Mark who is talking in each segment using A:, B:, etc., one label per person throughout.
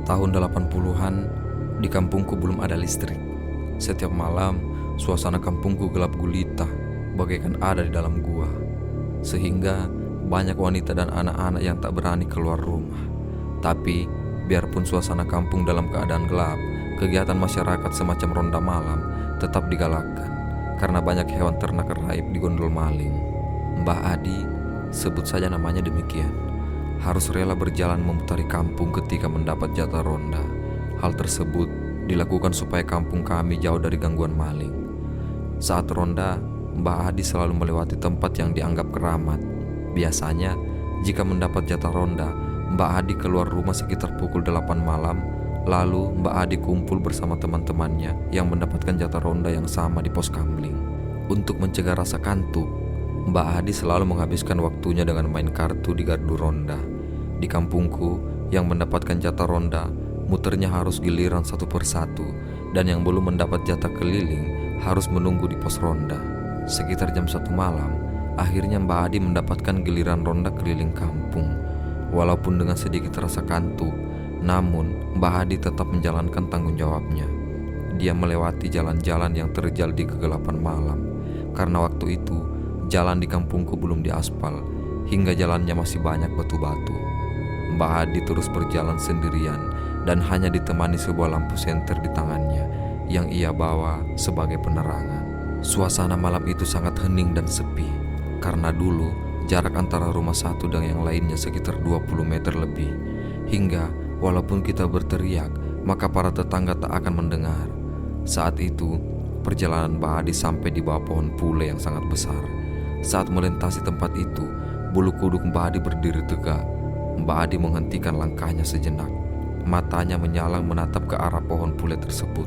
A: Tahun 80-an, di kampungku belum ada listrik. Setiap malam, suasana kampungku gelap gulita, bagaikan ada di dalam gua. Sehingga banyak wanita dan anak-anak yang tak berani keluar rumah. Tapi, biarpun suasana kampung dalam keadaan gelap, kegiatan masyarakat semacam ronda malam tetap digalakkan, karena banyak hewan ternak raib digondol maling. Mbah Adi, sebut saja namanya demikian, harus rela berjalan memutari kampung ketika mendapat jatah ronda. Hal tersebut dilakukan supaya kampung kami jauh dari gangguan maling. Saat ronda, Mbah Adi selalu melewati tempat yang dianggap keramat. Biasanya, jika mendapat jatah ronda, Mbah Adi keluar rumah sekitar pukul 8 malam. Lalu Mbah Adi kumpul bersama teman-temannya yang mendapatkan jatah ronda yang sama di pos kamling. Untuk mencegah rasa kantuk, Mbah Adi selalu menghabiskan waktunya dengan main kartu di gardu ronda. Di kampungku, yang mendapatkan jatah ronda, muternya harus giliran satu persatu, dan yang belum mendapat jatah keliling harus menunggu di pos ronda. Sekitar jam 1 malam, akhirnya Mbah Adi mendapatkan giliran ronda keliling kampung. Walaupun dengan sedikit rasa kantuk, namun Mbah Adi tetap menjalankan tanggung jawabnya. Dia melewati jalan-jalan yang terjal di kegelapan malam, karena waktu itu jalan di kampungku belum diaspal, hingga jalannya masih banyak batu-batu. Mbah Adi terus berjalan sendirian dan hanya ditemani sebuah lampu senter di tangannya yang ia bawa sebagai penerangan. Suasana malam itu sangat hening dan sepi, karena dulu jarak antara rumah satu dan yang lainnya sekitar 20 meter lebih. Hingga walaupun kita berteriak, maka para tetangga tak akan mendengar. Saat itu, perjalanan Mbah Adi sampai di bawah pohon pule yang sangat besar. Saat melintasi tempat itu, bulu kuduk Mbah Adi berdiri tegak. Mbah Adi menghentikan langkahnya sejenak. Matanya menyalang menatap ke arah pohon pule tersebut.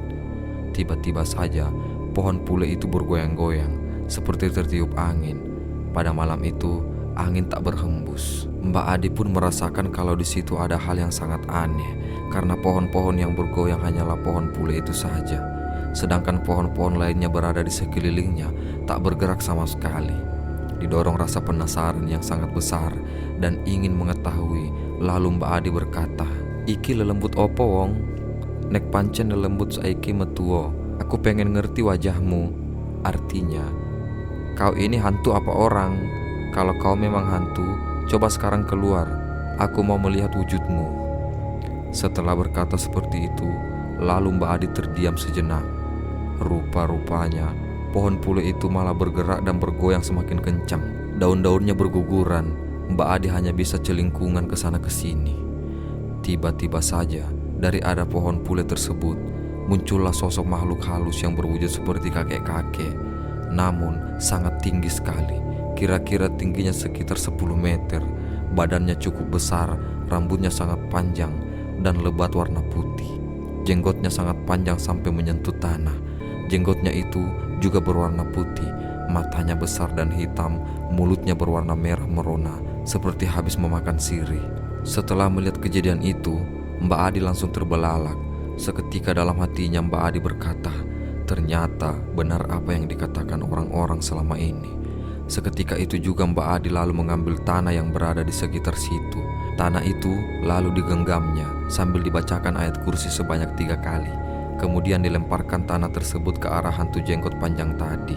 A: Tiba-tiba saja, pohon pule itu bergoyang-goyang, seperti tertiup angin. Pada malam itu, angin tak berhembus. Mbah Adi pun merasakan kalau di situ ada hal yang sangat aneh, karena pohon-pohon yang bergoyang hanyalah pohon pule itu saja. Sedangkan pohon-pohon lainnya berada di sekelilingnya tak bergerak sama sekali. Didorong rasa penasaran yang sangat besar dan ingin mengetahui, lalu Mbah Adi berkata, "Iki lelembut opo wong? Nek pancen lelembut saiki metuo. Aku pengen ngerti wajahmu." Artinya, kau ini hantu apa orang? Kalau kau memang hantu, coba sekarang keluar. Aku mau melihat wujudmu. Setelah berkata seperti itu, lalu Mbah Adi terdiam sejenak. Rupa-rupanya pohon pule itu malah bergerak dan bergoyang semakin kencang. Daun-daunnya berguguran. Mbah Adi hanya bisa celingkungan ke sana ke sini. Tiba-tiba saja dari ada pohon pule tersebut muncullah sosok makhluk halus yang berwujud seperti kakek-kakek, namun sangat tinggi sekali. Kira-kira tingginya sekitar 10 meter. Badannya cukup besar, rambutnya sangat panjang dan lebat warna putih. Jenggotnya sangat panjang sampai menyentuh tanah. Jenggotnya itu juga berwarna putih, matanya besar dan hitam, mulutnya berwarna merah merona, seperti habis memakan sirih. Setelah melihat kejadian itu, Mbah Adi langsung terbelalak. Seketika dalam hatinya Mbah Adi berkata, ternyata benar apa yang dikatakan orang-orang selama ini. Seketika itu juga Mbah Adi lalu mengambil tanah yang berada di sekitar situ. Tanah itu lalu digenggamnya sambil dibacakan ayat kursi sebanyak 3 kali. Kemudian dilemparkan tanah tersebut ke arah hantu jenggot panjang tadi.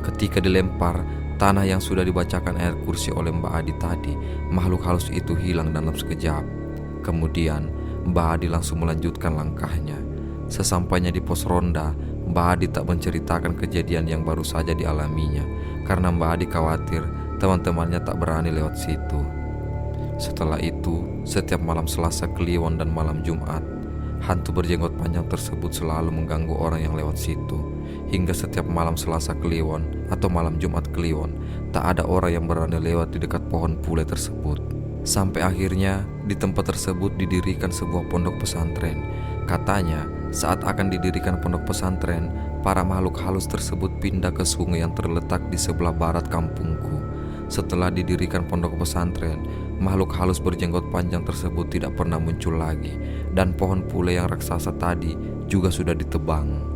A: Ketika dilempar, tanah yang sudah dibacakan ayat kursi oleh Mbah Adi tadi, makhluk halus itu hilang dalam sekejap. Kemudian Mbah Adi langsung melanjutkan langkahnya. Sesampainya di pos ronda, Mbah Adi tak menceritakan kejadian yang baru saja dialaminya, karena Mbah Adi khawatir teman-temannya tak berani lewat situ. Setelah itu, setiap malam Selasa Kliwon dan malam Jumat, hantu berjenggot panjang tersebut selalu mengganggu orang yang lewat situ. Hingga setiap malam Selasa Kliwon atau malam Jumat Kliwon, tak ada orang yang berani lewat di dekat pohon pule tersebut. Sampai akhirnya di tempat tersebut didirikan sebuah pondok pesantren. Katanya saat akan didirikan pondok pesantren, para makhluk halus tersebut pindah ke sungai yang terletak di sebelah barat kampungku. Setelah didirikan pondok pesantren, makhluk halus berjenggot panjang tersebut tidak pernah muncul lagi, dan pohon pule yang raksasa tadi juga sudah ditebang.